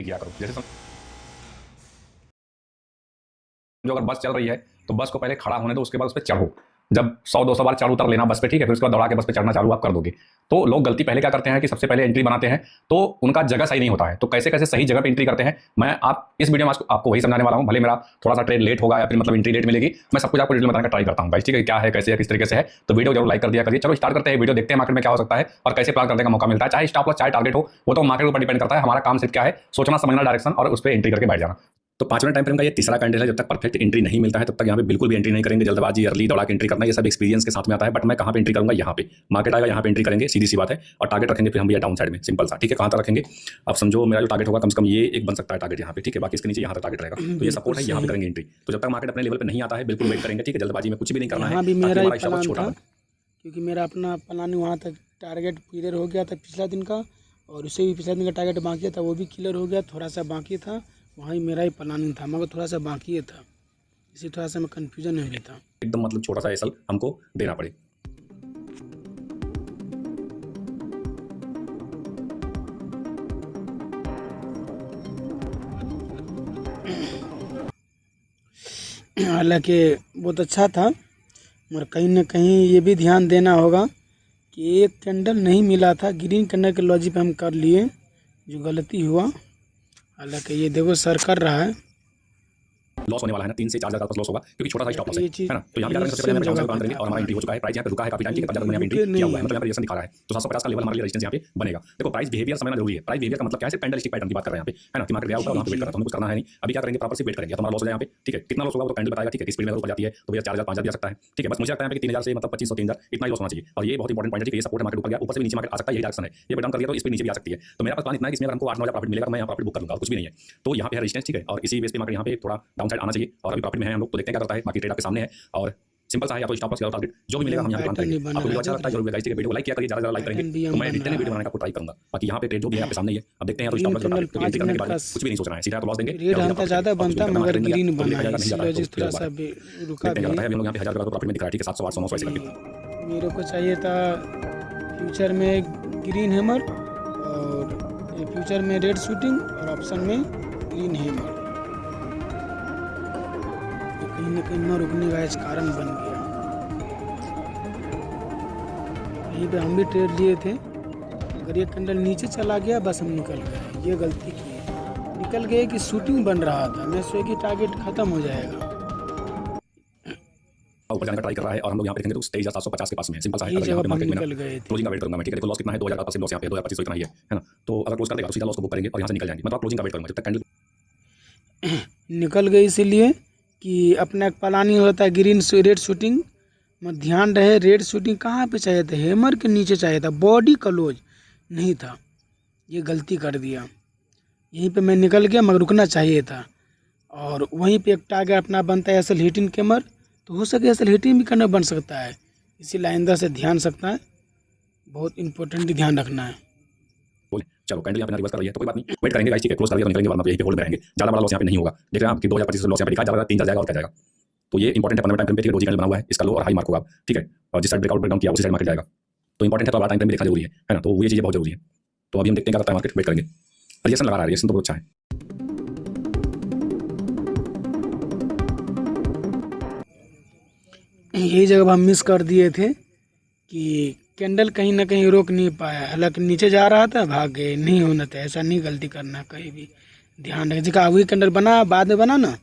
किया करो। जैसे समझो अगर बस चल रही है तो बस को पहले खड़ा होने दो, उसके बाद उस पर चढ़ो। जब 100-200 बार चढ़ उतर लेना बस पे, ठीक है, फिर उसके बाद दौड़ा के बस पे चढ़ना चालू आप कर दोगे। तो लोग गलती पहले क्या करते हैं कि सबसे पहले एंट्री बनाते हैं तो उनका जगह सही नहीं होता है, तो कैसे कैसे सही जगह पे एंट्री करते हैं मैं इस वीडियो में आपको वही समझाने वाला हूँ। भले मेरा थोड़ा सा ट्रेन लेट होगा या फिर मतलब एंट्री लेट मिलेगी, मैं सब कुछ आपको डिटेल में बताने का ट्राई करता हूँ गाइस, ठीक है, क्या है कैसे है किस तरीके से है। तो वीडियो जरूर लाइक कर दिया करिए। चलो स्टार्ट करते हैं, वीडियो देखते हैं मार्केट में क्या हो सकता है और कैसे प्लान करने का मौका मिलता है। चाहे स्टॉप लॉस चाहे टारगेट हो, वो तो मार्केट के ऊपर डिपेंड करता है। हमारा काम सिर्फ क्या है, सोचना समझना डायरेक्शन और उस पर एंट्री करके बैठ जाना। तो 5 मिनट टाइम फ्रेम का ये तीसरा कैंडल है। जब तक परफेक्ट एंट्री नहीं मिलता है तब तक यहाँ पे बिल्कुल भी एंट्री नहीं करेंगे। जल्दबाजी अर्ली दौड़ा के एंट्री करना ये सब एक्सपीरियंस के साथ में आता है। बट मैं कहाँ पे एंट्री करूंगा, यहाँ पे मार्केट आएगा, यहाँ पे एंट्री करेंगे, सीधी सी बात है। और टारगेट रखेंगे फिर हम भी डाउन साइड में, सिंपल सा, ठीक है। कहाँ तक रखेंगे अब समझो, मेरा जो टारगेट होगा कम से कम ये एक बन सकता है टारगेट यहाँ पे, ठीक है। बाकी इसके नीचे यहाँ तक टारगेट रहेगा, तो ये सपोर्ट है, यहाँ पे करेंगे एंट्री। तो जब तक मार्केट अपने लेवल पर नहीं आता है बिल्कुल वेट करेंगे, ठीक है। जल्दबाजी में कुछ भी नहीं करना है, मेरा छोटा, क्योंकि मेरा अपना प्लान वहाँ तक टारगेट क्लियर हो गया था पिछला दिन का, और उससे भी पिछला दिन का टारगेट बाकी था, वो भी क्लियर हो गया। थोड़ा सा बाकी था, वहीं मेरा ही प्लानिंग था, मगर थोड़ा सा बाकी था, इसी थोड़ा सा मैं कन्फ्यूजन में भी था। एकदम मतलब छोटा सा एसल हमको देना पड़े। हालांकि बहुत अच्छा था, मगर कहीं ना कहीं ये भी ध्यान देना होगा कि एक कैंडल नहीं मिला था, ग्रीन कैंडल के लॉजिक पे हम कर लिए, जो गलती हुआ। हालांकि ये देखो सर कर रहा है, लॉस होने वाला है ना, 3 से 4 हज़ार तक लॉस होगा क्योंकि छोटा सा स्टॉप लॉस है ना। तो यहाँ पे सबसे पहले हम काम करेंगे और हमारा एंट्री हो चुका है, प्राइस यहाँ पे रुका है काफी टाइम, ठीक है, 50 मैंने एंट्री किया हुआ है, मतलब यहाँ पे रेजिस्टेंस दिखा रहा है। तो 750 का लेवल हमारे लिए रेजिस्टेंस यहाँ पे बनेगा। देखो प्राइस बिहेवियर समझना जरूरी है। प्राइस बिहेवियर का मतलब क्या है, कैंडल स्टिक पैटर्न की बात कर रहे हैं यहाँ पे, है ना, कि मार्केट गया होगा वहाँ पे वेट कर रहा है, तो हमें कुछ करना है नहीं। अभी क्या करेंगे, प्रॉपर से वेट करेंगे, तो हमारा लॉस हो जाए यहाँ पे, ठीक है। कितना लॉस होगा वो तो कैंडल बताएगा, ठीक है। स्पीड में ऊपर जाती है तो भैया 4000 5000 भी आ सकता है, ठीक है। बस मुझे लगता है कि 3000 से मतलब 2500 3000 इतना ही लॉस होना चाहिए। और ये बहुत इंपॉर्टेंट पॉइंट है कि ये सपोर्ट मार्केट ऊपर गया, ऊपर से भी नीचे मार्केट आ सकता है, यही डायरेक्शन है। ये डाउन कर दिया तो स्पीड नीचे भी आ सकती है। तो मेरा प्लान इतना है कि इसमें अगर हमको 8-9 प्रॉफिट मिलेगा तो मैं यहाँ प्रॉफिट बुक कर लूंगा, कुछ भी नहीं है। तो यहाँ पे है रेजिस्टेंस, ठीक है, और इसी बेस पे मार्केट यहाँ पे थोड़ा डाउन साइड आना चाहिए। और अभी प्रॉफिट में है हम लोग, तो देखते हैं क्या करता है। बाकी ट्रेड आपके सामने है और सिंपल सा है, या तो स्टॉप लॉस या टारगेट जो भी मिलेगा हम यहाँ पे प्लान करेंगे। आपको वीडियो अच्छा लगता है जरूर गाइस, ठीक है, वीडियो को लाइक किया करिए, ज़्यादा लाइक करेंगे तो मैं डिटेल में वीडियो बनाने का ट्राई करूंगा। बाकी यहाँ पे ट्रेड जो भी है आपके सामने ही है, अब देखते हैं। तो स्टॉप लॉस करने के बाद कुछ भी नहीं सोचना है, सीधा तो लॉस देंगे। रेट हमका ज़्यादा बनता मगर ग्रीन बना है, लॉजिक थोड़ा सा भी रुका भी है। हम लोग यहाँ पे 1000 का प्रॉफिट में दिख रहा है, ठीक है, 700 800 900 ऐसे करके। मेरे को चाहिए था फ्यूचर में ग्रीन हैमर, और फ्यूचर में रेड शूटिंग, और ऑप्शन में ग्रीन हैमर। कहीं ना कहीं न रुकने का इस कारण बन गया। यहीं पे हम भी ट्रेड लिए थे, अगर ये कैंडल नीचे चला गया बस हम निकल गए। ये गलती की है, निकल गए कि शूटिंग बन रहा था, मैं सोचा कि टारगेट खत्म हो जाएगा, ऊपर जाने का ट्राई कर रहा है। और हम लोग यहाँ पे देखेंगे तो 23750 के पास में, सिंपल सा है। ये जगह हम निकल गए थे। क्लोजिंग का वेट करूंगा मैं, ठीक है। देखो लॉस कितना है, 2000 का लॉस यहाँ पे 2025 इतना ही है ना। तो अगर क्लोज कर देगा तो सीधा लॉस को बुक करेंगे और यहाँ से निकल जाएंगे। मतलब क्लोजिंग का वेट करूंगा जब तक कैंडल निकल गए, इसीलिए कि अपना प्लानिंग होता है ग्रीन रेड शूटिंग में ध्यान रहे। रेड शूटिंग कहाँ पे चाहिए था, हैमर के नीचे चाहिए था, बॉडी क्लोज नहीं था। ये गलती कर दिया, यहीं पे मैं निकल गया, मगर रुकना चाहिए था। और वहीं पे एक टारगेट अपना बनता है असल हीटिंग कैमर, तो हो सके असल हीटिंग भी करना बन सकता है, इसी आइंदा से ध्यान सकता है, बहुत इंपॉर्टेंट ध्यान रखना है। चलो कैंडल यहाँ पे रिवर्स कर रही है तो कोई बात नहीं, वेट करेंगे गाइस, ठीक है। क्लोज कर दिया तो निकलेंगे, वरना यहीं पे होल्ड में रहेंगे। ज़्यादा बड़ा लॉस यहाँ पे नहीं होगा। देख रहे हैं आप कि 2025 लॉस यहाँ पे दिखा, ज़्यादा 3000 जाएगा और क्या जाएगा। तो ये इंपॉर्टेंट है, 15 टाइम फ्रेम पे, ठीक है। डोजी कैंडल बना हुआ है, इसका लो और हाई मार्क होगा, ठीक है। और जिस साइड ब्रेकआउट ब्रेकडाउन किया उसी साइड मार्केट जाएगा, तो इंपॉर्टेंट है। तो टाइम फ्रेम देखना जरूरी है ना। तो ये चीज़ें बहुत जरूरी है। तो अभी हम देखते हैं क्या करता है मार्केट, वेट करेंगे। रिएक्शन लगा रहा है, रिएक्शन तो बहुत अच्छा है। यही जगह हम मिस कर दिए थे कि कैंडल कहीं ना कहीं रोक नहीं पाया। हालांकि नीचे जा रहा था, भाग गए, नहीं होना था ऐसा, नहीं गलती करना कहीं भी, ध्यान रखें। जगह वही कैंडल बना, बाद में बना ना,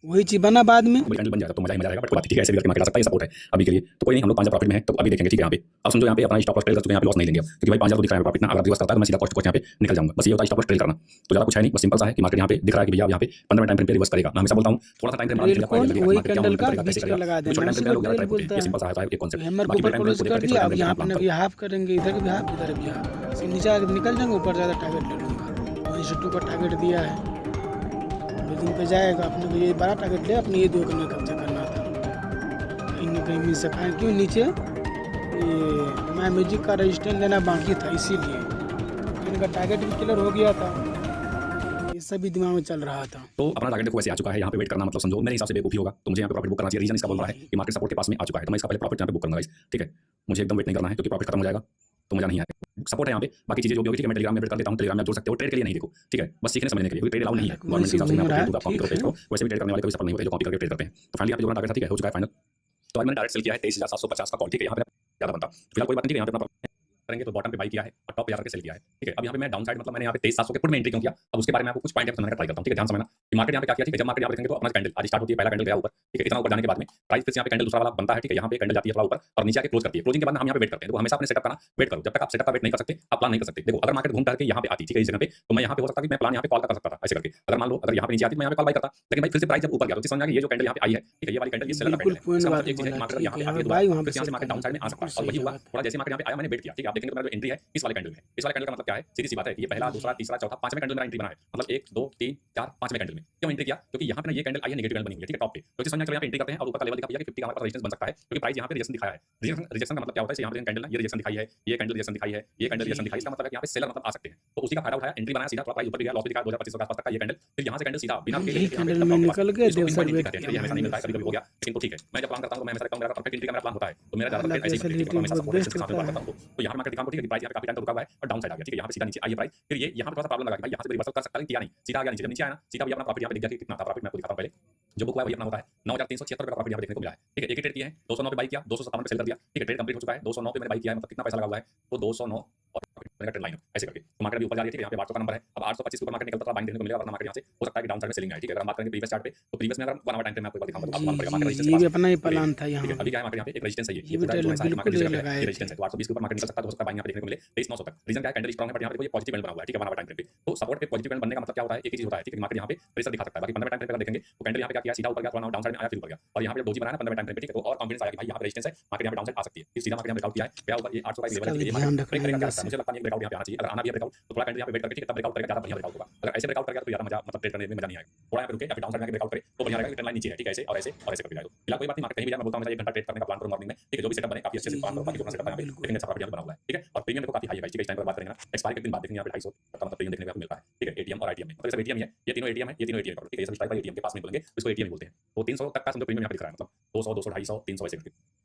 वही चीज़ बना बाद में, कैंडल बन जाएगा तो मजा ही मजा आएगा। बट कोई बात, ठीक है, ऐसे भी करके मार्केट आ सकता है, ये सपोर्ट है अभी के लिए। तो कोई नहीं, हम लोग 5000 प्रॉफिट में है तो अभी देखेंगे, ठीक है। यहाँ पे अब समझो, यहाँ पे अपना स्टॉप लॉस ट्रेल कर चुके हैं, यहाँ पे लॉस नहीं लेंगे क्योंकि भाई 5000 दिख रहा है प्रॉफिट ना। अगर रिवर्स करता है तो मैं सीधा कॉस्ट यहाँ पे निकल जाऊंगा। बस ये होता है स्टॉप लॉस ट्रेल करना, तो ज़्यादा कुछ है नहीं। बस सिंपल सा है कि मार्केट यहाँ पे दिख रहा है कि भैया यहाँ पे 15 टाइम फ्रेम पे रिवर्स करेगा। मैं हमेशा बोलता हूँ थोड़ा सा टाइम फ्रेम वही कैंडल का बीच में लगा देना, सिंपल सा है एक कांसेप्ट। हैमर को ऊपर क्लोज कर दिया। अब यहाँ पर भी हाफ करेंगे, इधर भी हाफ, इधर भी हाफ, नीचे आकर निकल जाएंगे, ऊपर ज़्यादा टारगेट ले लूँगा। वहीं से 2 का टारगेट दिया है, दिन पे जाएगा अपने को, ये बड़ा टारगेट ले, अपने ये 2 का कब्जा करना था। कहीं ना कहीं मिल सका है, क्यों नीचे ये मैं म्यूजिक का रजिस्टेंस लेना बाकी था, इसीलिए इनका टारगेट भी क्लियर हो गया था, ये सब भी दिमाग में चल रहा था। तो अपना टारगेट देखो वैसे आ चुका है, यहाँ पे वेट करना मतलब समझो मेरे हिसाब से बेवकूफी होगा। तो मुझे यहाँ पे प्रॉफिट बुक करना चाहिए। रीजन इसका बोल रहा है कि मार्केट सपोर्ट के पास में आ चुका है, तो मैं इसका पहले प्रॉफिट यहाँ पे बुक करूंगा, ठीक है। मुझे एकदम वेट नहीं करना है क्योंकि प्रॉफिट खत्म हो जाएगा तो मजा नहीं आएगा। सपोर्ट है यहाँ पे, बाकी चीजें जो भी होगी ठीक है, मैं टेलीग्राम में अपडेट कर देता हूँ, टेलीग्राम में आप जुड़ सकते हो, ट्रेड के लिए नहीं देखो, ठीक है, बस सीखने समझने के लिए, क्योंकि ट्रेड अलाउ नहीं है वहीं गवर्नमेंट से के हिसाब से। मैं घूम आपको रहा ट्रेड है, दूंगा, कॉपी ठीक करो, पेस्ट है। करो, वैसे भी ट्रेड करने वाले कभी सफल नहीं होते जो कॉपी करके ट्रेड करते हैं। तो फाइनली आपको जो टारगेट था, ठीक है, हो चुका है फाइनल। तो आज मैंने डायरेक्ट सेल किया है 23,750 का कॉल, ठीक है, यहाँ पे ज्यादा बनता, फिलहाल कोई बात नहीं, ठीक है, यहाँ पे करेंगे तो बॉटम पे बाई किया है और टॉप पे जाकर सेल किया है, ठीक है। अब यहाँ पे मैं डाउन साइड मतलब मैंने यहाँ पे 23,700 के पुट में एंट्री क्यों किया, अब उसके बारे में आपको कुछ पॉइंट समझने का ट्राई करता हूँ, ठीक है, ध्यान समझना कि मार्केट यहाँ पे क्या किया, ठीक है। जब मार्केट यहाँ पे देखेंगे तो अपना कैंडल आज स्टार्ट होती है, पहला कैंडल गया ऊपर, ठीक है, इतना ऊपर जाने के बाद में प्राइस फिर यहाँ पे कैंडल दूसरा वाला बनता है, ठीक है, यहाँ पे कैंडल जाती है थोड़ा ऊपर और नीचे आके क्लोज करती है, क्लोजिंग के बाद हम यहाँ पे वेट करते हैं। तो हमेशा अपने सेटअप का ना वेट करो, जब तक आप सेटअप का वेट नहीं कर सकते आप प्लान नहीं कर सकते। देखो अगर मार्केट घूम करके यहाँ पे आती, ठीक है, इस जगह पे, तो मैं यहाँ पे हो सकता है कि मैं प्लान यहाँ पे कॉल कर सकता था ऐसे करके, अगर मान लो अगर यहाँ पे नीचे आती तो मैं यहाँ पे कॉल बाई करता, लेकिन भाई फिर से प्राइस जब ऊपर गया तो समझ आ गया ये जो कैंडल यहाँ पे आई है, ठीक है, ये वाली कैंडल ये सेलर का बिल्कुल कैंडल है, पॉइंट इसका बात मतलब एक चीज है बोला, मार्केट ठीक यहाँ है, पे यहाँ आती पे है बाई दोबारा, वहाँ पे फिर यहाँ से सेल मार्केट डाउन साइड में आ सकता है, और वही हुआ थोड़ा जैसे मार्केट यहाँ पे आया मैंने वेट किया, ठीक है, आप देखेंगे तो मैंने जो एंट्री है इस वाले कैंडल में, इस वाले कैंडल का मतलब क्या है, सीधी सी बात है कि ये पहला दूसरा तीसरा चौथा पांचवें कैंडल मेरा एंट्री बना है, मतलब 1 2 3 4 5वें कैंडल में क्यों एंट्री किया, क्योंकि यहाँ पे ना ये कैंडल आई है नेगेटिव कैंडल बनी हुई है, ठीक है, टॉप पे, तो समझ यहाँ पे एंट्री करते हैं और ऊपर का लेवल दिखा भैया कि 50 का हमारे पास रेजिस्टेंस बन सकता है, क्योंकि प्राइस यहाँ पे रिजेक्शन दिखाया है। रिजेक्शन का मतलब क्या होता है, यहाँ पे कैंडल ना ये रिजेक्शन दिखाई है, ये कैंडल रिजेक्शन दिखाई है, ये कैंडल रिजेक्शन दिखाई, इसका मतलब है कि यहाँ पे सेलर मतलब आ सकते हैं, तो उसी का फायदा उठाया, एंट्री बनाया, सीधा थोड़ा प्राइस ऊपर गया, लॉस भी दिखाया 2200 के आसपास तक का ये कैंडल, फिर यहाँ से कैंडल सीधा बिना यही कैंडल में निकल गए, देव सर वेट ये किया हमेशा नहीं मिलता है, मैंने। कभी-कभी हो गया, लेकिन तो ठीक है, मैं जब प्लान करता हूं तो मैं हमेशा कहता हूं मेरा परफेक्ट एंट्री का मेरा प्लान होता है, तो मेरा ज्यादातर हालांकि ऐसे ही ऐसे बनती है, लेकिन हमेशा बहुत सपोर्ट बेस्ट के साथ में होता करता है। हूं। तो यहां पे मार्केट दिखाऊं ठीक है कि प्राइस यहां पे काफी टाइम रुका हुआ है और डाउन साइड आ गया, ठीक है, यहां पे सीधा नीचे आई है प्राइस, फिर ये यहां पे थोड़ा सा प्रॉब्लम लगा कि भाई यहां से रिवर्सल कर सकता है, किया नहीं, सीधा आ गया नीचे, जब नीचे आया ना सीधा भी अपना प्रॉफिट यहां पे दिख गया कि कितना था प्रॉफिट, मैं आपको दिखाता हूं पहले। जो बुक हुआ है वही अपना होता है 9,376 रुपए का प्रॉफिट यहां पे देखने को मिला है, ठीक है, एक ही ट्रेड किया है, 209 पे बाई किया, 257 पे सेल कर दिया, ठीक है, ट्रेड कंप्लीट हो चुका है, 209 पे मैंने बाई किया है, मतलब कितना पैसा लगा हुआ है, तो 209 और मेरा ट्रेड लाइन है ऐसे करके, तो मार्केट अभी ऊपर जा रही है, ठीक है, यहाँ पे 800 का नंबर है, अब 825 के ऊपर मार्केट निकलता है, बाइंग देखने को मिलेगा, वरना मार्केट यहाँ से हो सकता है कि डाउन साइड में सेलिंग आए, ठीक है। अगर हम बात करेंगे प्रीवियस चार्ट पे, तो प्रीवियस में अगर 1 आवर टाइम फ्रेम में आपको एक बार दिखाऊंगा तो आपको मालूम पड़ेगा मार्केट रेजिस्टेंस ये के भी पास अपना ही है, तो प्लान था ठीक यहाँ है। पे, अभी क्या है मार्केट यहाँ पे एक रेजिस्टेंस है, ये भी पूरा जो ट्रेलर ऐसा है कि बिल्कुल मार्केट ये जिस जगह पे लगाए ये थे। रेजिस्टेंस है, तो 820 के ऊपर मार्केट निकल सकता है, तो हो सकता है बाइंग यहाँ पे देखने को मिले 23,900 तक। रीजन क्या है, कैंडल स्ट्रांग है बट यहाँ पे देखो ये पॉजिटिव कैंडल बना हुआ है, ठीक है, 1 आवर टाइम फ्रेम पे, तो सपोर्ट पे पॉजिटिव कैंडल बनने का मतलब क्या होता है, एक ही चीज होता है, ठीक है, मार्केट यहाँ पे प्रेशर दिखा सकता है। बाकी 15 टाइम फ्रेम पे अगर देखेंगे तो कैंडल यहाँ पे क्या किया, सीधा ऊपर गया, थोड़ा डाउन साइड में आया, फिर ऊपर गया, और यहाँ पे डोजी बनाया ना 15 टाइम फ्रेम पे, ठीक है, तो और कॉन्फिडेंस आया कि भाई यहाँ पे रेजिस्टेंस है, मार्केट यहाँ पे डाउन साइड आ सकती है, फिर सीधा मार्केट यहाँ ब्रेकआउट किया है, गया ऊपर ये 800 का लेवल इसका है, भी ये ध्यान मार्केट रखना ब्रेक है करेगा क्या जैसे। करता है, मुझे लगता है ये ब्रेकआउट यहाँ पे आना चाहिए, अगर आना भी है ब्रेकआउट तो थोड़ा कैंडल यहाँ पे वेट करके, ठीक है, तब ब्रेकआउट करेगा, ज्यादा बढ़िया ब्रेकआउट होगा। अगर ऐसे ब्रेकआउट करेगा तो ज्यादा मजा मतलब ट्रेड करने में मजा नहीं आएगा, थोड़ा यहाँ पे रुके या फिर डाउन साइड में ब्रेकआउट करे तो बढ़िया रहेगा, ट्रेंड लाइन नीचे है, ठीक है, ऐसे और ऐसे और ऐसे करके जाएगा। फिलहाल कोई बात नहीं, मार्केट कहीं भी जाए, मैं बोलता हूं हमेशा 1 घंटा ट्रेड करने का प्लान करो मॉर्निंग में, ठीक है, जो भी सेटअप बने काफी अच्छे से प्लान करो, बाकी जो अपना सेटअप है यहाँ पे बिल्कुल लेकिन अच्छा प्रॉफिट बना हुआ है, ठीक है, और प्रीमियम देखो काफी हाई है, ठीक है, इस टाइम पर बात करेंगे ना, एक्सपायरी के दिन बाद देखेंगे यहाँ पे 250 तक का मतलब प्रीमियम देखने को मिलता है, ठीक है, एटीएम और आईटीएम में, मतलब एटीएम है, ये तीनों एटीएम है, ये तीनों एटीएम, ठीक है, ये सब स्ट्राइक एटीएम के पास में बोलेंगे, इसको एटीएम बोलते हैं। तो 300 तक का समझो प्रीमियम यहाँ पे दिख रहा है, मतलब 200 200 250 300 ऐसे करके।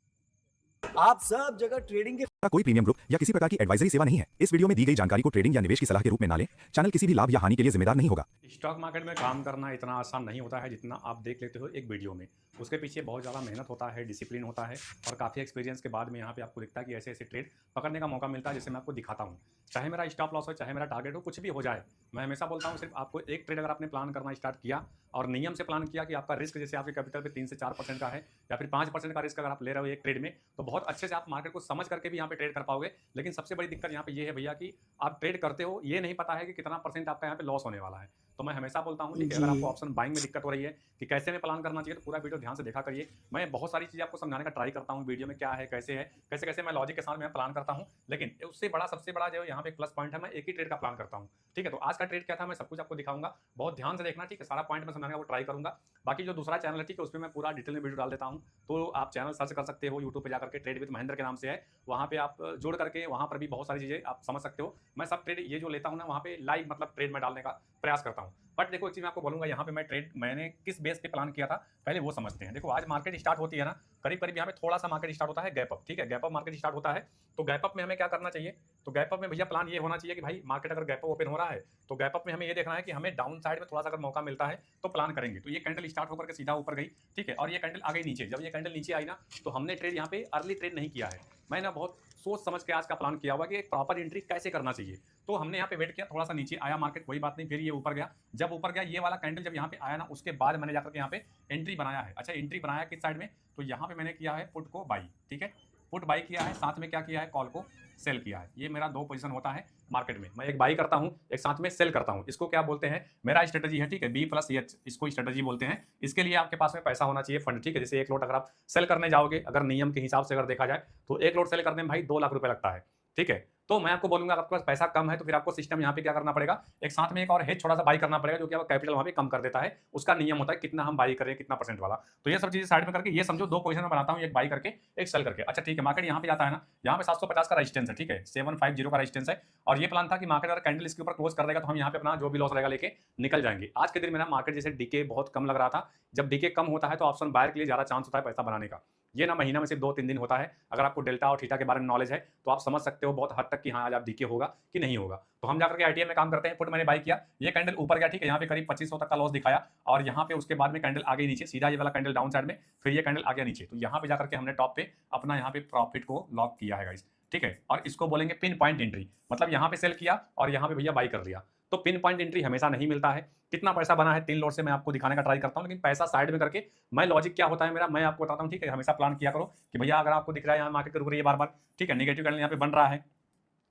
आप सब जगह ट्रेडिंग के का कोई प्रीमियम ग्रुप या किसी प्रकार की एडवाइजरी सेवा नहीं है। इस वीडियो में दी गई जानकारी को ट्रेडिंग या निवेश की सलाह के रूप में ना लें। चैनल किसी भी लाभ या हानि के लिए जिम्मेदार नहीं होगा। स्टॉक मार्केट में काम करना इतना आसान नहीं होता है जितना आप देख लेते हो एक वीडियो में, उसके पीछे बहुत ज़्यादा मेहनत होता है, डिसिप्लिन होता है, और काफ़ी एक्सपीरियंस के बाद में यहाँ पे आपको दिखता है कि ऐसे ऐसे ट्रेड पकड़ने का मौका मिलता है, जैसे मैं आपको दिखाता हूँ। चाहे मेरा स्टॉप लॉस हो, चाहे मेरा टारगेट हो, कुछ भी हो जाए, मैं हमेशा बोलता हूँ सिर्फ आपको एक ट्रेड अगर आपने प्लान करना स्टार्ट किया और नियम से प्लान किया कि आपका रिस्क जैसे आपके कैपिटल पे 3 से 4% का है या फिर 5% का रिस्क अगर आप ले रहे हो एक ट्रेड में, तो बहुत अच्छे से आप मार्केट को समझ करके भी यहाँ पे ट्रेड कर पाओगे। लेकिन सबसे बड़ी दिक्कत यहाँ पे ये है भैया कि आप ट्रेड करते हो, ये नहीं पता है कि कितना परसेंट आपका यहाँ पे लॉस होने वाला है। तो मैं हमेशा बोलता हूँ कि अगर आपको ऑप्शन बाइंग में दिक्कत हो रही है कि कैसे में प्लान करना चाहिए, तो पूरा वीडियो ध्यान से देखा करिए। मैं बहुत सारी चीज़ें आपको समझाने का ट्राई करता हूँ वीडियो में, क्या है, कैसे कैसे मैं लॉजिक के साथ मैं प्लान करता हूँ। लेकिन उससे बड़ा सबसे बड़ा जो यहाँ पे प्लस पॉइंट है, मैं एक ही ट्रेड का प्लान करता हूँ, ठीक है। तो आज का ट्रेड क्या था मैं सब कुछ आपको दिखाऊंगा, बहुत ध्यान से देखना, ठीक है, सारा पॉइंट मैं समझाने का वो ट्राई करूंगा। बाकी जो दूसरा चैनल है, ठीक है, उसमें मैं पूरा डिटेल में वीडियो डाल देता हूँ, तो आप चैनल सर्च कर सकते हो यूट्यूब पे जाकर के, ट्रेड विद महेंद्र के नाम से है, वहाँ पे आप जोड़ करके वहाँ पर भी बहुत सारी चीज़ें आप समझ सकते हो। मैं सब ट्रेड ये जो लेता हूँ ना, वहाँ पे लाइव मतलब ट्रेड में डालने का प्रयास करता हूँ। बट देखो एक चीज़ मैं आपको बोलूँगा, यहाँ पे मैं ट्रेड मैंने किस बेस पे प्लान किया था पहले वो समझते हैं। देखो आज मार्केट स्टार्ट होती है ना, करीब करीब यहाँ पे थोड़ा सा मार्केट स्टार्ट होता है गैप अप, ठीक है, गैप अप मार्केट स्टार्ट होता है। तो गैप अप में हमें क्या करना चाहिए, तो गैप अप में भैया प्लान ये होना चाहिए कि भाई मार्केट अगर गैप अप ओपन हो रहा है तो गैप अप में हमें ये देखना है कि हमें डाउन साइड में थोड़ा सा अगर मौका मिलता है तो प्लान करेंगे। तो ये कैंडल स्टार्ट होकर के सीधा ऊपर गई, ठीक है, और ये कैंडल आ गई नीचे। जब ये कैंडल नीचे आई ना, तो हमने ट्रेड यहाँ पे अर्ली ट्रेड नहीं किया है, मैंने बहुत सोच समझ के आज का प्लान किया हुआ कि एक प्रॉपर एंट्री कैसे करना चाहिए। तो हमने यहाँ पे वेट किया, थोड़ा सा नीचे आया मार्केट, कोई बात नहीं, फिर ये ऊपर गया। जब ऊपर गया ये वाला कैंडल जब यहाँ पे आया ना, उसके बाद मैंने जाकर के यहाँ पे एंट्री बनाया है। अच्छा, एंट्री बनाया किस साइड में, तो यहाँ पे मैंने किया है पुट को बाई, ठीक है, पुट बाई किया है, साथ में क्या किया है, कॉल को सेल किया है। ये मेरा 2 पोजीशन होता है मार्केट में, मैं एक बाई करता हूँ, एक साथ में सेल करता हूँ। इसको क्या बोलते हैं, मेरा स्ट्रेटजी है, ठीक है, B+H इसको स्ट्रेटजी बोलते हैं। इसके लिए आपके पास में पैसा होना चाहिए, फंड, ठीक है। जैसे एक लोट अगर आप सेल करने जाओगे, अगर नियम के हिसाब से अगर देखा जाए तो एक लोट सेल करने में भाई 2 लाख रुपए लगता है, ठीक है। तो मैं आपको बोलूंगा अगर आपके पास पैसा कम है तो फिर आपको सिस्टम यहाँ पे क्या करना पड़ेगा, एक साथ में एक और हेज छोटा सा बाई करना पड़ेगा, जो कि आपका कैपिटल वहाँ पे कम कर देता है। उसका नियम होता है कितना हम बाई करें, कितना परसेंट वाला। तो ये सब चीजें साइड में करके ये समझो 2 पोजीशन में बनाता हूँ, एक बाई करके एक सेल करके। अच्छा ठीक है, मार्केट यहाँ पे जाता है ना, यहाँ पे 750 का रेजिस्टेंस है, ठीक है, 750 का रेजिस्टेंस है। और ये प्लान था कि मार्केट अगर कैंडल इसके ऊपर क्लोज कर देगा तो हम यहाँ पे अपना जो भी लॉस रहेगा लेके निकल जाएंगे। आज के दिन मेरा मार्केट जैसे डीके बहुत कम लग रहा था, जब डीके कम होता है तो ऑप्शन बायर के लिए ज्यादा चांस होता है पैसा बनाने का। ये ना महीना में सिर्फ 2-3 दिन होता है। अगर आपको डेल्टा और थीटा के बारे में नॉलेज है तो आप समझ सकते हो बहुत हद तक कि हाँ आज आप डीके होगा कि नहीं होगा। तो हम जाकर के आईटीएम में काम करते हैं, पुट मैंने बाई किया, ये कैंडल ऊपर गया, ठीक है, यहाँ पे करीब 2500 तक का लॉस दिखाया और यहाँ पे उसके बाद में कैंडल आगे नीचे, सीधा ये वाला कैंडल डाउन साइड में, फिर ये कैंडल आ गया नीचे। तो यहाँ पे जाकर के हमने टॉप पे अपना यहाँ पे प्रॉफिट को लॉक किया है गाइस, ठीक है। और इसको बोलेंगे पिन पॉइंट एंट्री, मतलब यहाँ पे सेल किया और यहाँ पे भैया बाई कर लिया। तो पिन पॉइंट एंट्री हमेशा नहीं मिलता है। कितना पैसा बना है 3 लॉट से मैं आपको दिखाने का ट्राई करता हूँ, लेकिन पैसा साइड में करके मैं लॉजिक क्या होता है मेरा मैं आपको बताता हूँ, ठीक है। हमेशा प्लान किया करो कि भैया अगर आपको दिख रहा है यहाँ मार्केट रुक रही है बार-बार, ठीक है, नेगेटिव कैंडल यहाँ पे बन रहा है,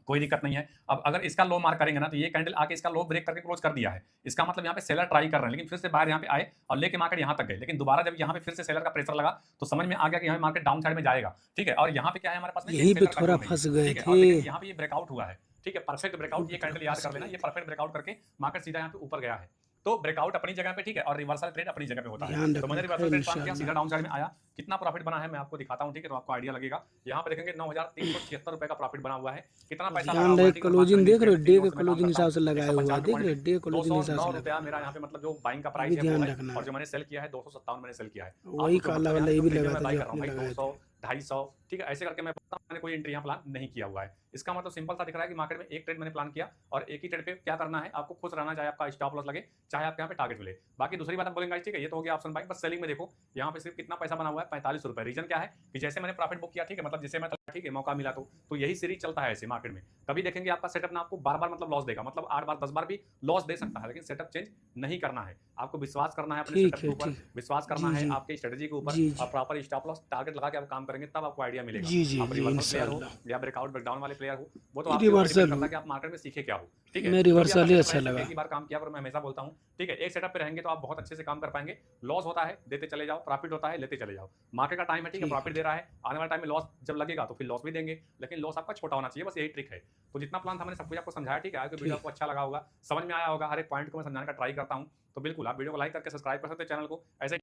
कोई दिक्कत नहीं है। अब अगर इसका लो मार्क करेंगे ना तो ये कैंडल आके इसका लो ब्रेक करके क्लोज कर दिया है, इसका मतलब यहाँ पे सेलर ट्राई कर रहे हैं, लेकिन फिर से बाहर यहाँ पे आए और लेके मार्केट यहाँ तक गए, लेकिन दोबारा जब यहाँ पे फिर से सेलर का प्रेशर लगा तो समझ में आ गया कि यहाँ मार्केट डाउन साइड में जाएगा, ठीक है। और यहाँ पे क्या है हमारे पास में यहीं पे थोड़ा फंस गए थे। यहाँ पे ये ब्रेकआउट हुआ है, ठीक है, परफेक्ट ब्रेकआउट, ये कैंडल याद कर लेना, ये परफेक्ट ब्रेकआउट करके मार्केट सीधा यहाँ पे ऊपर गया है। तो ब्रेकआउट अपनी जगह पे, ठीक है, और रिवर्सल ट्रेड अपनी जगह पे होता है। तो मैंने रिवर्सल ट्रेड प्लान किया, सीधा डाउन साइड में आया, कितना प्रॉफिट बना है मैं आपको दिखाता हूं, ठीक है, तो आपको आइडिया लगेगा। यहाँ पे देखेंगे 9376 रुपए का प्रॉफिट बना हुआ है। कितना पैसा बना हुआ है, क्लोजिंग देख रहे हो, डे के क्लोजिंग हिसाब से लगाया हुआ है, देख रहे हो, डे क्लोजिंग हिसाब से रुपया मेरा यहाँ पे मतलब जो बाइंग का प्राइस है वो है, और जो मैंने सेल किया है 257 मैंने सेल किया है। वही काला वाला ये भी लगा था, 200 250, ठीक है, ऐसे करके मैंने कोई एंट्री यहाँ प्लान नहीं किया हुआ है। इसका मतलब सिंपल सा दिख रहा है कि मार्केट में एक ट्रेड मैंने प्लान किया और एक ही ट्रेड पे क्या करना है, आपको खुश रहना, चाहे आपका स्टॉप लॉस लगे, चाहे आपके यहाँ पे टारगेट मिले। बाकी दूसरी बात आप बोलेंगे, ठीक है, ये तो हो गया ऑप्शन बाइंग, बस सेलिंग में देखो यहाँ पे सिर्फ कितना पैसा बना हुआ है 45 रुपए। रीजन क्या है कि जैसे मैंने प्रॉफिट बुक किया, ठीक है, मतलब जैसे मैं, ठीक है, मौका मिला तो यही सीरीज चलता है ऐसे मार्केट में। कभी देखेंगे आपका सेटअप ना आपको बार-बार मतलब लॉस देगा, मतलब 8 बार 10 बार भी लॉस दे सकता है, लेकिन सेटअप चेंज नहीं करना है। आपको विश्वास करना है अपने सेटअप के ऊपर, विश्वास करना है आपके स्ट्रेटजी के ऊपर और प्रॉपर स्टॉप लॉस टारगेट लगा के आप काम करेंगे, तब आपको आइडिया मिलेगा। आप रिवर्सल प्लेयर हो या ब्रेकआउट ब्रेकडाउन वाले प्लेयर हो, वो तो आप रिवर्सल करता है कि आप मार्केट में सीखे क्या हो, ठीक है। मैं रिवर्सल ही अच्छा लगा, एक ही बार काम किया करो, मैं हमेशा बोलता हूं, ठीक है। एक सेटअप पे रहेंगे तो आप बहुत अच्छे से काम कर पाएंगे। लॉस होता है देते चले जाओ, प्रॉफिट होता है लेते चले जाओ। मार्केट का टाइम है, ठीक है, प्रॉफिट दे रहा है, आने वाले टाइम में लॉस जब लगेगा तो फिर लॉस भी देंगे, लेकिन लॉस आपका छोटा होना चाहिए, बस यही ट्रिक है। तो जितना प्लान था मैंने सब कुछ आपको समझाया, ठीक है। आज वीडियो आपको अच्छा लगा होगा, समझ में आया होगा, हर एक पॉइंट को मैं समझाने का ट्राई करता हूं, तो बिल्कुल आप वीडियो को लाइक करके सब्सक्राइब कर सकते हैं चैनल को ऐसे।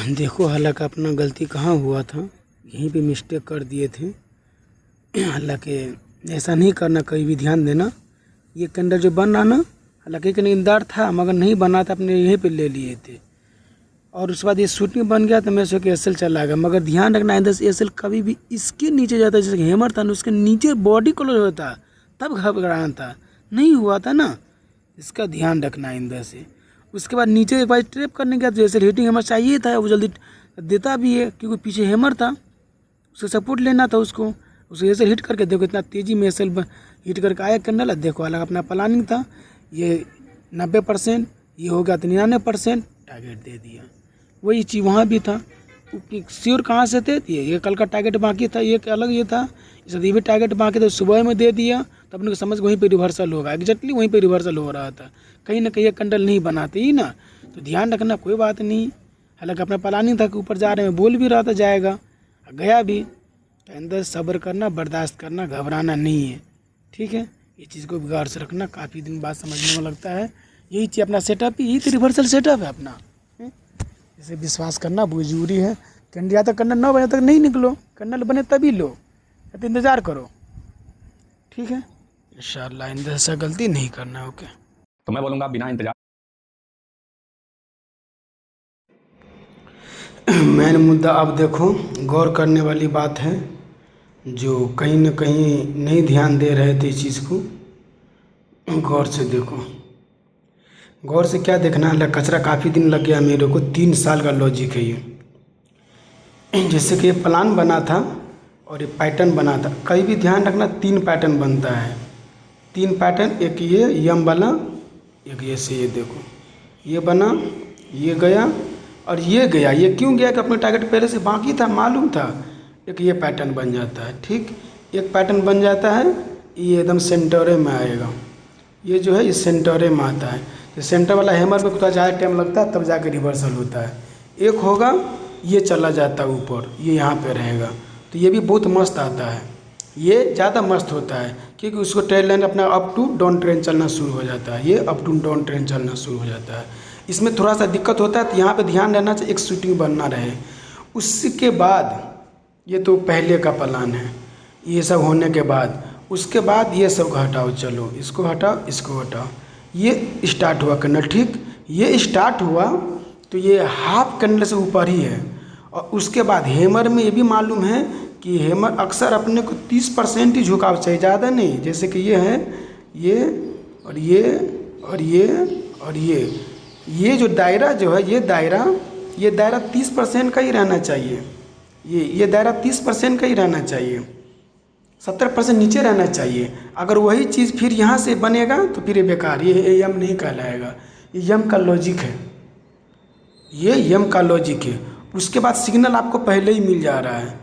देखो हालांकि अपना गलती कहाँ हुआ था, यहीं पे मिस्टेक कर दिए थे। हालांकि ऐसा नहीं करना, कहीं भी ध्यान देना। ये कैंडल जो बन रहा ना, हालांकि एक नींदार था मगर नहीं बना था, अपने यहीं पे ले लिए थे। और उसके बाद ये शूटिंग बन गया तो मैं सोचा कि एसएल चला गया, मगर ध्यान रखना इधर से एसएल कभी भी इसके नीचे जाता है, जैसे हैमर था ना उसके नीचे बॉडी क्लोज होता तब घबराना था, नहीं हुआ था ना, इसका ध्यान रखना इधर से। उसके बाद नीचे एक बार ट्रैप करने गया तो एसएल हिटिंग हैमर चाहिए था, वो जल्दी देता भी है क्योंकि पीछे हैमर था, उसको सपोर्ट लेना था उसको एसएल हिट करके। देखो इतना तेज़ी में एसएल हिट करके आया कैंडल, देखो अलग अपना प्लानिंग था, ये 90%, ये हो गया तो 99% टारगेट दे दिया। वही चीज़ वहाँ भी था, श्योर कहाँ से थे, ये कल का टारगेट बाकी था, ये अलग ये था, इस ये भी टारगेट बाकी था, सुबह में दे दिया तो अपने को समझ वहीं पे रिवर्सल होगा, एग्जैक्टली वहीं पे रिवर्सल हो रहा था। कहीं ना कहीं ये कैंडल नहीं बनाते ही ना, तो ध्यान रखना, कोई बात नहीं। हालांकि अपना प्लानिंग था कि ऊपर जा रहे हैं, बोल भी रहा था जाएगा, गया भी, तो अंदर सब्र करना, बर्दाश्त करना, घबराना नहीं है, ठीक है। ये चीज़ को गौर से रखना, काफ़ी दिन बाद समझने में लगता है। यही चीज़ अपना सेटअप ही, यही तो रिवर्सल सेटअप है अपना, इसे विश्वास करना जरूरी है। कैंडल या तक कैंडल 9 बजे तक नहीं निकलो, कैंडल बने तभी लो, तो इंतज़ार करो, ठीक है। इंशाल्लाह इंतज़ार से गलती नहीं करना, ओके। तो मैं बोलूँगा बिना इंतजार मेन मुद्दा अब देखो, गौर करने वाली बात है, जो कहीं ना कहीं नहीं ध्यान दे रहे थे इस चीज़ को, गौर से देखो। गौर से क्या देखना है, कचरा काफ़ी दिन लग गया मेरे को, 3 साल का लॉजिक है ये। जैसे कि ये प्लान बना था और ये पैटर्न बना था, कहीं भी ध्यान रखना 3 पैटर्न बनता है, 3 पैटर्न, एक ये यम वाला, एक ये से, ये देखो ये बना, ये गया और ये गया। ये क्यों गया कि अपने टारगेट पहले से बाकी था, मालूम था। एक ये पैटर्न बन जाता है, ठीक, एक पैटर्न बन जाता है, ये एकदम सेंटरे में आएगा, ये जो है इस सेंटरे में आता है। तो सेंटर वाला हैमर में थोड़ा ज़्यादा टाइम लगता है, तब जाके रिवर्सल होता है। एक होगा ये चला जाता है ऊपर, ये यहाँ पे रहेगा, तो ये भी बहुत मस्त आता है, ये ज़्यादा मस्त होता है क्योंकि उसको ट्रेंड लाइन अपना अप टू डाउन ट्रेंड चलना शुरू हो जाता है, ये अप टू डाउन ट्रेंड चलना शुरू हो जाता है। इसमें थोड़ा सा दिक्कत होता है, तो यहाँ पे ध्यान रहना चाहिए, एक शूटिंग बनना रहे। उसके बाद ये तो पहले का प्लान है, ये सब होने के बाद उसके बाद ये सब हटाओ, चलो इसको हटाओ, इसको हटाओ, ये स्टार्ट हुआ करना, ठीक। ये स्टार्ट हुआ तो ये हाफ कैंडल से ऊपर ही है। और उसके बाद हेमर में ये भी मालूम है कि हेमर अक्सर अपने को 30% ही झुकाव चाहिए, ज़्यादा नहीं। जैसे कि ये है, ये और ये और ये और ये जो दायरा जो है, ये दायरा 30% का ही रहना चाहिए। ये दायरा 30% का ही रहना चाहिए, 70% नीचे रहना चाहिए। अगर वही चीज़ फिर यहाँ से बनेगा तो फिर ये बेकार, ये यम नहीं कहलाएगा। ये यम का लॉजिक है, ये यम का लॉजिक है। उसके बाद सिग्नल आपको पहले ही मिल जा रहा है,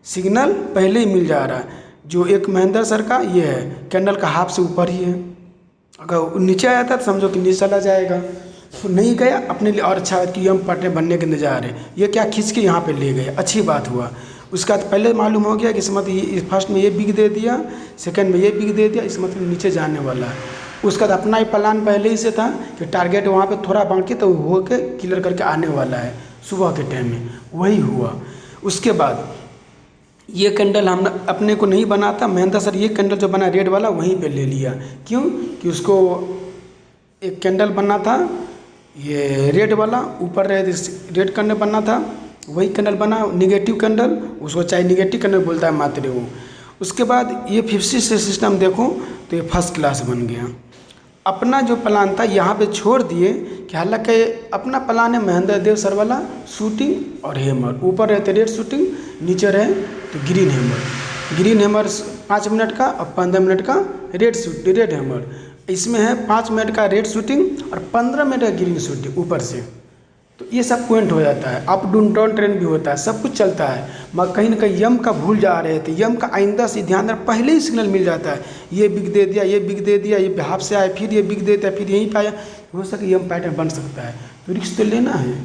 सिग्नल पहले ही मिल जा रहा है। जो एक महेंद्र सर का ये है, कैंडल का हाफ से ऊपर ही है। अगर नीचे आया था तो समझो कि नीचे चला जाएगा, तो नहीं गया अपने लिए और अच्छा है कि यम पैटर्न बनने के इंतजार है। ये क्या खींच के यहाँ पे ले गए, अच्छी बात हुआ। उसका तो पहले मालूम हो गया कि इस मतलब ये फर्स्ट में ये बिग दे दिया, सेकंड में ये बिग दे दिया, इस मतलब नीचे जाने वाला है। उसका तो अपना ही प्लान पहले ही से था कि टारगेट वहाँ पे थोड़ा बाकी तो हो के क्लियर करके आने वाला है सुबह के टाइम में, वही हुआ। उसके बाद ये कैंडल हम अपने को नहीं बना था, महेंद्र सर ये कैंडल जो बना रेड वाला वहीं पे ले लिया। क्यों कि उसको एक कैंडल बनना था, ये रेड वाला ऊपर रेड कैंडल बनना था, वही कैंडल बना निगेटिव कैंडल, उसको चाहे निगेटिव कैंडल बोलता है मात्र वो। उसके बाद ये 50 से सिस्टम देखो तो ये फर्स्ट क्लास बन गया। अपना जो प्लान था यहाँ पे छोड़ दिए कि हालांकि अपना प्लान है महेंद्र देव सर वाला शूटिंग और हेमर, ऊपर रहते रेड शूटिंग, नीचे रहे तो green hammer. Green hammer 5 minute का और 15 मिनट का रेड हेमर। इसमें है 5 मिनट का रेड शूटिंग और 15 मिनट का ग्रीन शूटिंग ऊपर से। तो ये सब पॉइंट हो जाता है, अप डाउन ट्रेंड भी होता है, सब कुछ चलता है। मगर कहीं ना कहीं यम का भूल जा रहे थे, यम का आइंदा से ध्यान रख, पहले ही सिग्नल मिल जाता है। ये बिग दे दिया, ये बिग दे दिया, ये हाफ से आया, फिर ये बिग देता है, फिर यहीं पे आया, हो सके यम पैटर्न बन सकता है। तो रिस्क तो लेना है,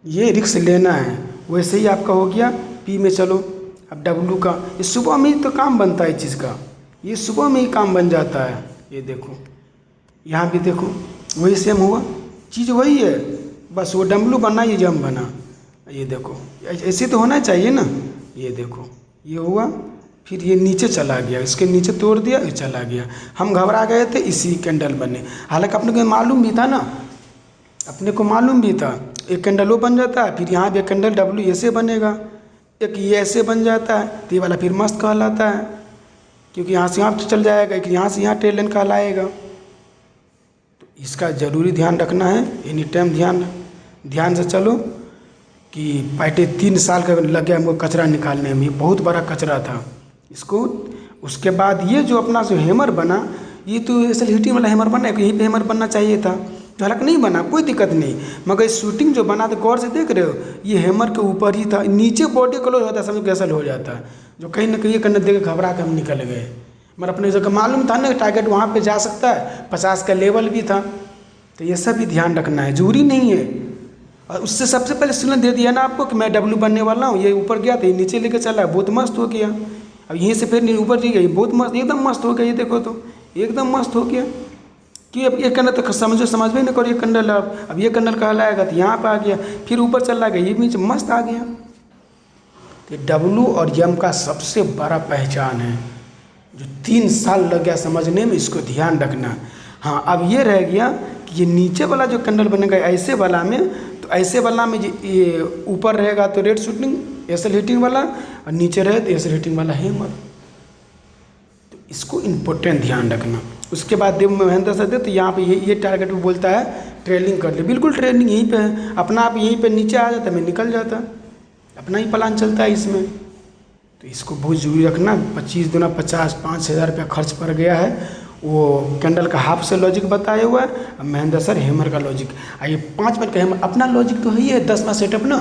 ये रिस्क लेना है। वैसे ही आपका हो गया पी में चलो, अब डब्लू का ये सुबह में ही तो काम बनता है इस चीज़ का, ये सुबह में ही काम बन जाता है। ये देखो यहाँ भी देखो वही सेम हुआ, चीज़ वही है, बस वो डब्लू बना ये जम बना। ये देखो ऐसे तो होना चाहिए ना। ये देखो ये हुआ, फिर ये नीचे चला गया, इसके नीचे तोड़ दिया, ये चला गया। हम घबरा गए थे, इसी कैंडल बने। हालांकि अपने को मालूम भी था ना, अपने को मालूम भी था एक कैंडल वो बन जाता है, फिर यहाँ भी एक कैंडल डब्लू ऐसे बनेगा, एक ये ऐसे बन जाता है, तो ये वाला फिर मस्त कहलाता है क्योंकि यहाँ से यहाँ चल जाएगा, एक यहाँ से यहाँ ट्रेल लाइन कहलाएगा। तो इसका ज़रूरी ध्यान रखना है, एनी टाइम ध्यान से चलो। कि पैटे 3 साल का लग गया हमको कचरा निकालने में, बहुत बड़ा कचरा था इसको। उसके बाद ये जो अपना जो हेमर बना, ये तो असल हीटिंग वाला हेमर बना, यहीं पे हेमर बनना चाहिए था, जो हालांकि नहीं बना, कोई दिक्कत नहीं। मगर इस शूटिंग जो बना तो गौर से देख रहे हो, ये हेमर के ऊपर ही था, नीचे बॉडी क्लोज होता है, समझो कैसल हो जाता है। जो कहीं ना कहीं ये करने देख घबरा के हम निकल गए, मगर अपने जगह मालूम था ना टारगेट वहाँ पे जा सकता है, 50 का लेवल भी था। तो ये सब भी ध्यान रखना है, जरूरी नहीं है। और उससे सबसे पहले सिग्नल दे दिया ना आपको कि मैं डब्लू बनने वाला हूँ, ये ऊपर गया था, ये नीचे लेके चला, बहुत मस्त हो गया। अब यहीं से फिर ऊपर जी गया, बहुत मस्त, एकदम मस्त हो गया। ये देखो तो एकदम मस्त हो गया कि अब ये कंडल तो समझ में नहीं करो, ये कंडल अब ये कंडल कहलाएगा, तो यहाँ पर आ गया, फिर ऊपर चला गया, ये बीच मस्त आ गया। तो डब्लू और यम का सबसे बड़ा पहचान है, जो 3 साल लग गया समझने में, इसको ध्यान रखना। हाँ, अब ये रह गया कि ये नीचे वाला जो कंडल बनेगा ऐसे वाला में, तो ऐसे वाला में ये ऊपर रहेगा तो रेड शूटिंग एसल हीटिंग वाला, और नीचे रहे तो एसल हीटिंग वाला हेमर। तो इसको इम्पोर्टेंट ध्यान रखना। उसके बाद देव महेंद्र सर दे तो यहाँ पे ये टारगेट भी बोलता है ट्रेलिंग कर ले, बिल्कुल ट्रेलिंग यहीं पे है, अपना आप यहीं पे नीचे आ जाता, मैं निकल जाता, अपना ही प्लान चलता है इसमें। तो इसको बहुत जरूरी रखना। 25 दूना 50, 5,000 रुपया खर्च पड़ गया है। वो कैंडल का हाफ से लॉजिक बताया हुआ है, अब महेंद्र सर हेमर का लॉजिक। ये 5 मिनट का हेमर अपना लॉजिक तो है ही है, 10वां सेटअप ना,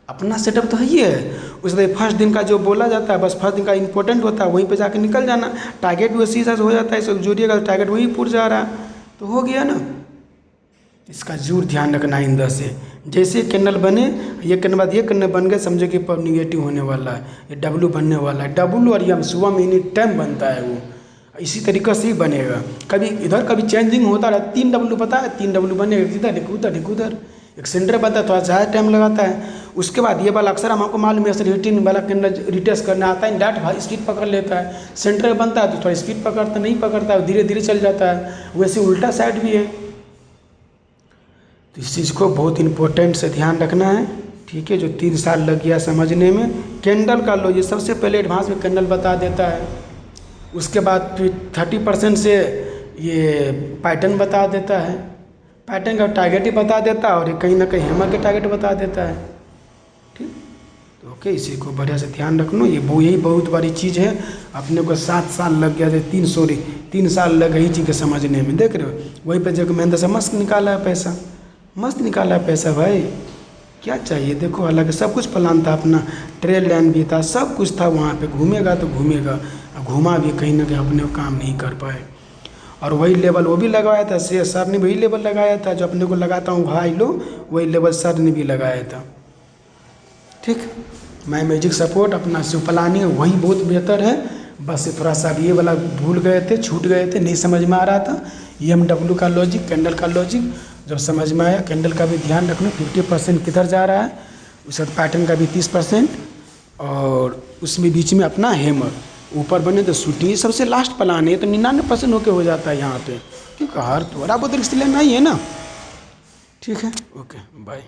अपना सेटअप तो है ही है। उसके फर्स्ट दिन का जो बोला जाता है, बस फर्स्ट दिन का इंपॉर्टेंट होता है, वहीं पे जाके निकल जाना। टारगेट भी उसी से हो जाता है, जोड़िएगा तो टारगेट वहीं पूर जा रहा है, तो हो गया ना। इसका जरूर ध्यान रखना है इंदर से। जैसे कैंडल बने, ये करने बाद ये करने बन गए, समझो कि पर निगेटिव होने वाला है, ये डब्लू बनने वाला है। डब्लू और यम सुबह में एनी टाइम बनता है, वो इसी तरीक़े से ही बनेगा। कभी इधर कभी चेंजिंग होता रहा, 3 डब्लू पता है, 3 डब्लू बनेगा, इधर एक उधर एक उधर, एक सेंटर बनता है, थोड़ा ज़्यादा टाइम लगाता है। उसके बाद ये वाला अक्सर हमको मालूम है, हीटिंग वाला कैंडल रिटेस्ट करना आता है, डाट भाई स्पीड पकड़ लेता है। सेंटर बनता है तो थोड़ा स्पीड पकड़ता नहीं पकड़ता है, धीरे धीरे चल जाता है। वैसे उल्टा साइड भी है, तो इस चीज़ को बहुत इम्पोर्टेंट से ध्यान रखना है, ठीक है। जो 3 साल लग गया समझने में, कैंडल का लो, ये सबसे पहले एडवांस में कैंडल बता देता है, उसके बाद फिर 30% से ये पैटर्न बता देता है, पैटर्न का टारगेट ही बता देता है, और ये कहीं ना कहीं हैमर के टारगेट बता देता है, ठीक। तो ओके, इसी को बढ़िया से ध्यान रखना, ये यही बहुत बड़ी चीज़ है। अपने को 7 साल लग गया, 3 साल लग गई चीज़ के समझने में, देख रहे हो। वही पे जगह महेंद्र से मस्त निकाला है पैसा, मस्त निकाला है पैसा भाई, क्या चाहिए। देखो हालांकि सब कुछ प्लान था अपना, ट्रेल लाइन भी था, सब कुछ था वहाँ पे, घूमेगा तो घूमेगा, घूमा भी कहीं ना कहीं अपने को काम नहीं कर पाए। और वही लेवल वो भी लगाया था, सर ने वही लेवल लगाया था जो अपने को लगाता हूँ भाई लो, वही लेवल सर ने भी लगाया था, ठीक। मैं मैजिक सपोर्ट अपना जो प्लानिंग है वही बहुत बेहतर है, बस थोड़ा सा ये वाला भूल गए थे, छूट गए थे, नहीं समझ में आ रहा था। EMW का लॉजिक, कैंडल का लॉजिक जब समझ में आया, कैंडल का भी ध्यान रखना 50% किधर जा रहा है, उसके बाद पैटर्न का भी 30%, और उसमें बीच में अपना हैमर ऊपर बने तो शूटिंग, सबसे लास्ट प्लान है, तो 99% होके हो जाता है यहाँ पे, क्योंकि हर थोड़ा बहुत इसलिए नहीं है ना, ठीक है। Okay bye.